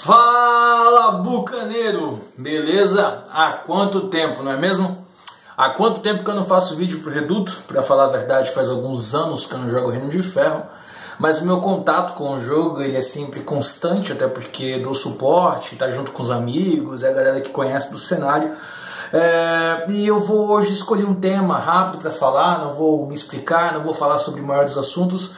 Fala, bucaneiro! Beleza? Há quanto tempo, não é mesmo? Há quanto tempo que eu não faço vídeo pro Reduto? Pra falar a verdade, faz alguns anos que eu não jogo Reino de Ferro. Mas o meu contato com o jogo ele é sempre constante, até porque dou suporte, tá junto com os amigos, é a galera que conhece do cenário. E eu vou hoje escolher um tema rápido para falar, não vou me explicar, não vou falar sobre maiores assuntos,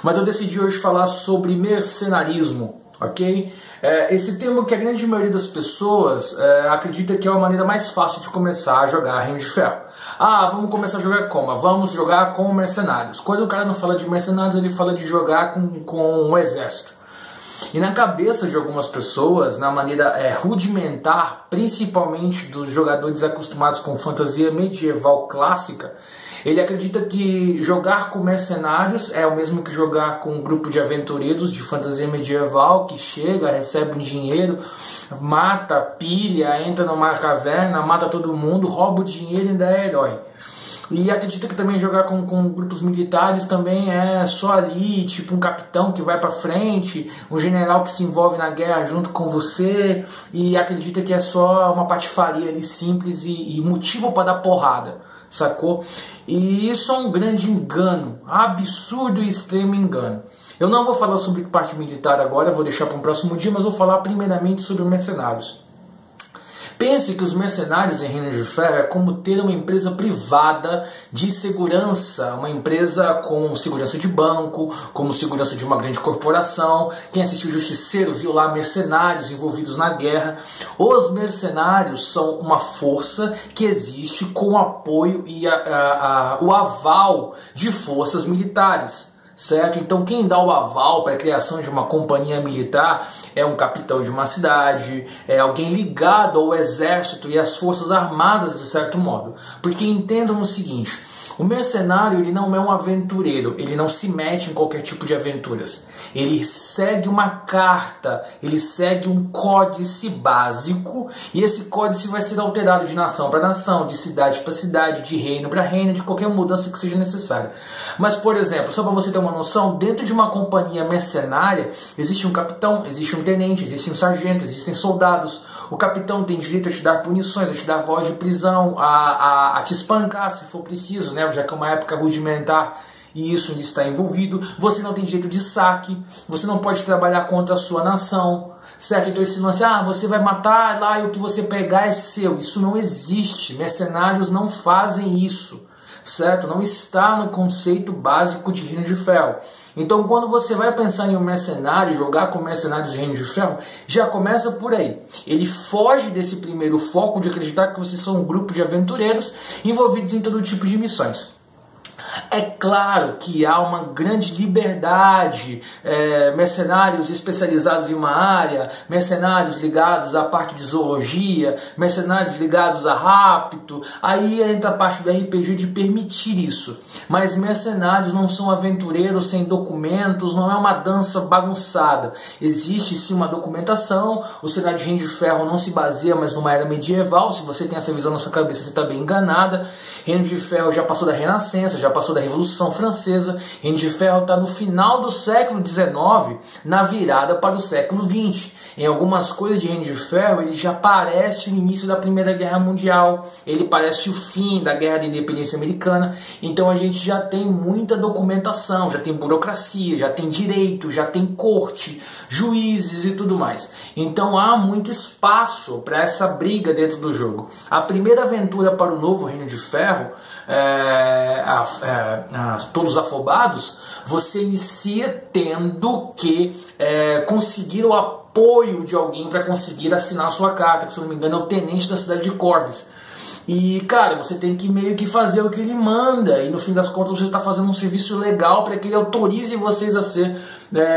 mas eu decidi hoje falar sobre mercenarismo, ok? Esse tema que a grande maioria das pessoas acredita que é a maneira mais fácil de começar a jogar Reino de Ferro. Ah, vamos começar a jogar como? Vamos jogar com mercenários. Quando o cara não fala de mercenários, ele fala de jogar com um exército. E na cabeça de algumas pessoas, na maneira rudimentar, principalmente dos jogadores acostumados com fantasia medieval clássica, ele acredita que jogar com mercenários é o mesmo que jogar com um grupo de aventureiros de fantasia medieval que chega, recebe um dinheiro, mata, pilha, entra numa caverna, mata todo mundo, rouba o dinheiro e ainda é herói. E acredita que também jogar com grupos militares também é só ali, tipo um capitão que vai pra frente, um general que se envolve na guerra junto com você, e acredita que é só uma patifaria ali simples e motivo para dar porrada, sacou? E isso é um grande engano, absurdo e extremo engano. Eu não vou falar sobre parte militar agora, vou deixar para um próximo dia, mas vou falar primeiramente sobre mercenários. Pense que os mercenários em Reino de Ferro é como ter uma empresa privada de segurança, uma empresa com segurança de banco, como segurança de uma grande corporação. Quem assistiu Justiceiro viu lá mercenários envolvidos na guerra. Os mercenários são uma força que existe com o apoio e o aval de forças militares. Certo? Então quem dá o aval para a criação de uma companhia militar é um capitão de uma cidade, é alguém ligado ao exército e às forças armadas de certo modo. Porque entendam o seguinte, o mercenário ele não é um aventureiro, ele não se mete em qualquer tipo de aventuras. Ele segue uma carta, ele segue um códice básico e esse códice vai ser alterado de nação para nação, de cidade para cidade, de reino para reino, de qualquer mudança que seja necessária. Mas, por exemplo, só para você ter uma noção, dentro de uma companhia mercenária existe um capitão, existe um tenente, existe um sargento, existem soldados. O capitão tem direito a te dar punições, a te dar voz de prisão, a te espancar se for preciso, né? Já que é uma época rudimentar e isso está envolvido. Você não tem direito de saque, você não pode trabalhar contra a sua nação, certo? Então esse lance, você vai matar lá e o que você pegar é seu. Isso não existe, mercenários não fazem isso, certo? Não está no conceito básico de Reino de Ferro. Então quando você vai pensar em um mercenário, jogar com mercenários de Reino de Ferro, já começa por aí. Ele foge desse primeiro foco de acreditar que vocês são um grupo de aventureiros envolvidos em todo tipo de missões. É claro que há uma grande liberdade, mercenários especializados em uma área, mercenários ligados à parte de zoologia, mercenários ligados a rapto, aí entra a parte do RPG de permitir isso. Mas mercenários não são aventureiros sem documentos, não é uma dança bagunçada. Existe sim uma documentação, o cenário de Reino de Ferro não se baseia mais numa era medieval, se você tem essa visão na sua cabeça você está bem enganada. Reino de Ferro já passou da Renascença, já passou da Revolução Francesa. Reino de Ferro está no final do século XIX, na virada para o século XX. Em algumas coisas de Reino de Ferro, ele já parece o início da Primeira Guerra Mundial, ele parece o fim da Guerra da Independência Americana. Então a gente já tem muita documentação, já tem burocracia, já tem direito, já tem corte, juízes e tudo mais. Então há muito espaço para essa briga dentro do jogo. A primeira aventura para o novo Reino de Ferro, todos afobados, você inicia tendo que conseguir o apoio de alguém para conseguir assinar a sua carta, que se não me engano é o tenente da cidade de Corvus. E, cara, você tem que meio que fazer o que ele manda, e no fim das contas você está fazendo um serviço legal para que ele autorize vocês a ser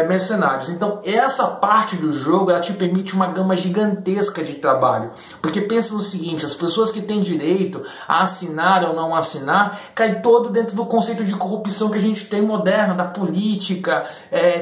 mercenários. Então essa parte do jogo ela te permite uma gama gigantesca de trabalho, porque pensa no seguinte, as pessoas que têm direito a assinar ou não assinar cai todo dentro do conceito de corrupção que a gente tem moderna, da política,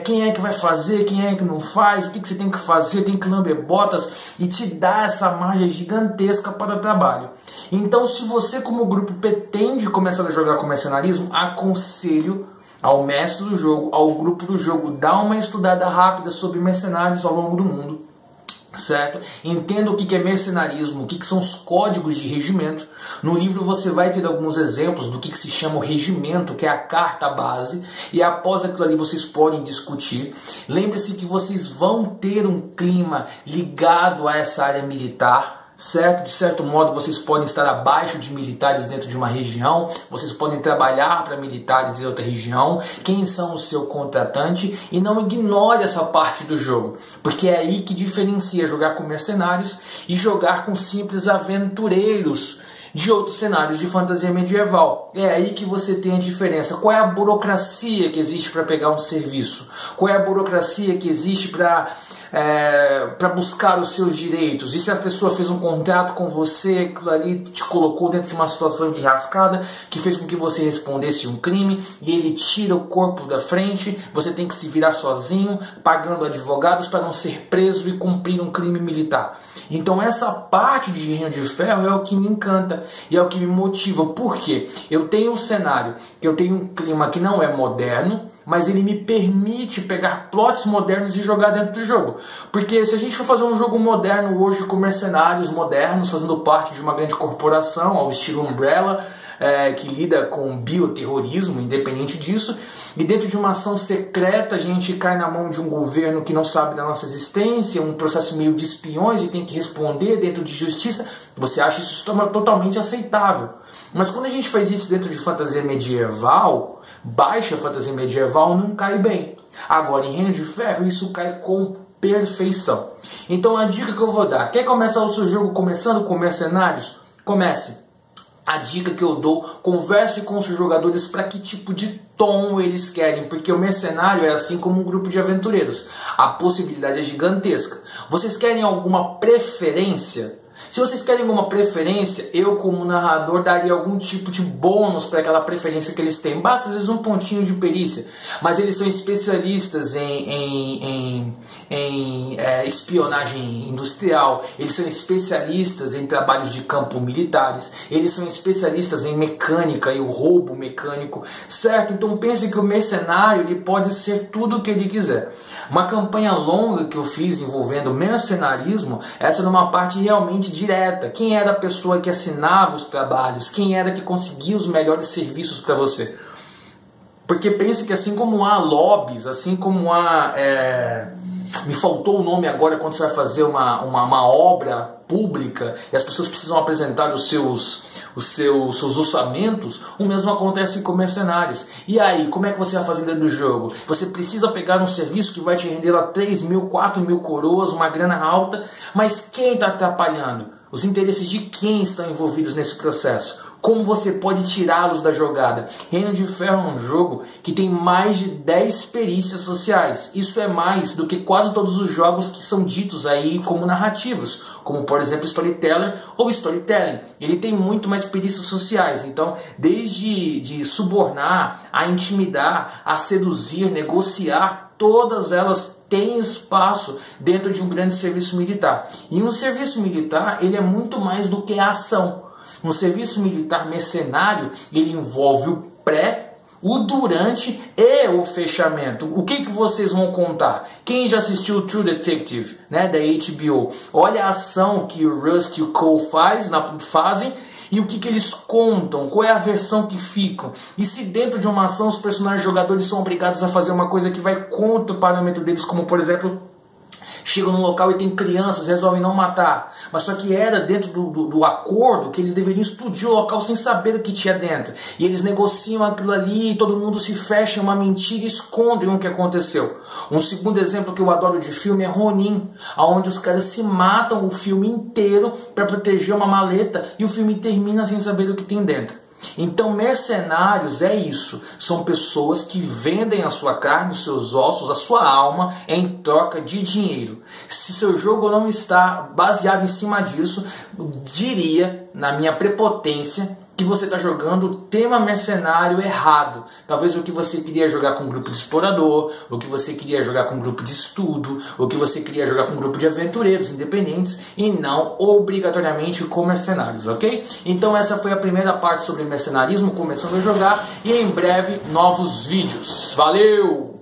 quem é que vai fazer, quem é que não faz, o que você tem que fazer, tem que lamber botas, e te dá essa margem gigantesca para o trabalho. Então se você como grupo pretende começar a jogar com mercenarismo, aconselho ao mestre do jogo, ao grupo do jogo, dar uma estudada rápida sobre mercenários ao longo do mundo. certo? Entenda o que é mercenarismo, o que são os códigos de regimento. No livro você vai ter alguns exemplos do que se chama o regimento, que é a carta base, e após aquilo ali vocês podem discutir. Lembre-se que vocês vão ter um clima ligado a essa área militar, certo? De certo modo, vocês podem estar abaixo de militares dentro de uma região, vocês podem trabalhar para militares de outra região, quem são o seu contratante, e não ignore essa parte do jogo, porque é aí que diferencia jogar com mercenários e jogar com simples aventureiros de outros cenários de fantasia medieval. É aí que você tem a diferença. Qual é a burocracia que existe para pegar um serviço? Qual é a burocracia que existe para buscar os seus direitos? E se a pessoa fez um contrato com você, aquilo ali te colocou dentro de uma situação de enrascada, que fez com que você respondesse um crime, e ele tira o corpo da frente, você tem que se virar sozinho, pagando advogados para não ser preso e cumprir um crime militar. Então essa parte de Reino de Ferro é o que me encanta e é o que me motiva. Por quê? Eu tenho um cenário, eu tenho um clima que não é moderno, mas ele me permite pegar plots modernos e jogar dentro do jogo. Porque se a gente for fazer um jogo moderno hoje com mercenários modernos, fazendo parte de uma grande corporação, ao estilo Umbrella, que lida com bioterrorismo, independente disso, e dentro de uma ação secreta a gente cai na mão de um governo que não sabe da nossa existência, um processo meio de espiões e tem que responder dentro de justiça, você acha isso totalmente aceitável. Mas quando a gente faz isso dentro de fantasia medieval, baixa fantasia medieval, não cai bem. Agora, em Reino de Ferro, isso cai com perfeição. Então a dica que eu vou dar: quer começar o seu jogo começando com mercenários? Comece. A dica que eu dou: converse com os seus jogadores para que tipo de tom eles querem, porque o mercenário é assim como um grupo de aventureiros. A possibilidade é gigantesca. Vocês querem alguma preferência? Se vocês querem alguma preferência, eu como narrador daria algum tipo de bônus para aquela preferência que eles têm. Basta às vezes um pontinho de perícia. Mas eles são especialistas em espionagem industrial, eles são especialistas em trabalhos de campo militares, eles são especialistas em mecânica e o roubo mecânico, certo? Então pense que o mercenário ele pode ser tudo o que ele quiser. Uma campanha longa que eu fiz envolvendo mercenarismo, essa numa parte realmente direta. Quem era a pessoa que assinava os trabalhos? Quem era que conseguia os melhores serviços para você? Porque pense que assim como há lobbies, assim como há... me faltou o nome agora quando você vai fazer uma obra pública e as pessoas precisam apresentar os seus orçamentos, o mesmo acontece com mercenários. E aí, como é que você vai fazer dentro do jogo? Você precisa pegar um serviço que vai te render a 3.000, 4.000 coroas, uma grana alta, mas quem está atrapalhando? Os interesses de quem estão envolvidos nesse processo? Como você pode tirá-los da jogada? Reino de Ferro é um jogo que tem mais de 10 perícias sociais. Isso é mais do que quase todos os jogos que são ditos aí como narrativos, como por exemplo Storyteller ou Storytelling. Ele tem muito mais perícias sociais. Então, desde de subornar, a intimidar, a seduzir, negociar, todas elas têm espaço dentro de um grande serviço militar. E um serviço militar, ele é muito mais do que a ação. Um serviço militar mercenário, ele envolve o pré, o durante e o fechamento. O que vocês vão contar? Quem já assistiu True Detective, né, da HBO? Olha a ação que o Rust e o Cole fazem e o que eles contam, qual é a versão que ficam. E se dentro de uma ação os personagens jogadores são obrigados a fazer uma coisa que vai contra o parâmetro deles, como por exemplo... chegam no local e tem crianças, resolvem não matar. Mas só que era dentro do acordo que eles deveriam explodir o local sem saber o que tinha dentro. E eles negociam aquilo ali, e todo mundo se fecha em uma mentira e escondem o que aconteceu. Um segundo exemplo que eu adoro de filme é Ronin, onde os caras se matam o filme inteiro para proteger uma maleta e o filme termina sem saber o que tem dentro. Então mercenários é isso, são pessoas que vendem a sua carne, os seus ossos, a sua alma em troca de dinheiro. Se seu jogo não está baseado em cima disso, diria, na minha prepotência, que você está jogando o tema mercenário errado. Talvez o que você queria jogar com um grupo de explorador, o que você queria jogar com um grupo de estudo, o que você queria jogar com um grupo de aventureiros independentes e não obrigatoriamente com mercenários, ok? Então essa foi a primeira parte sobre mercenarismo, começando a jogar, e em breve novos vídeos. Valeu!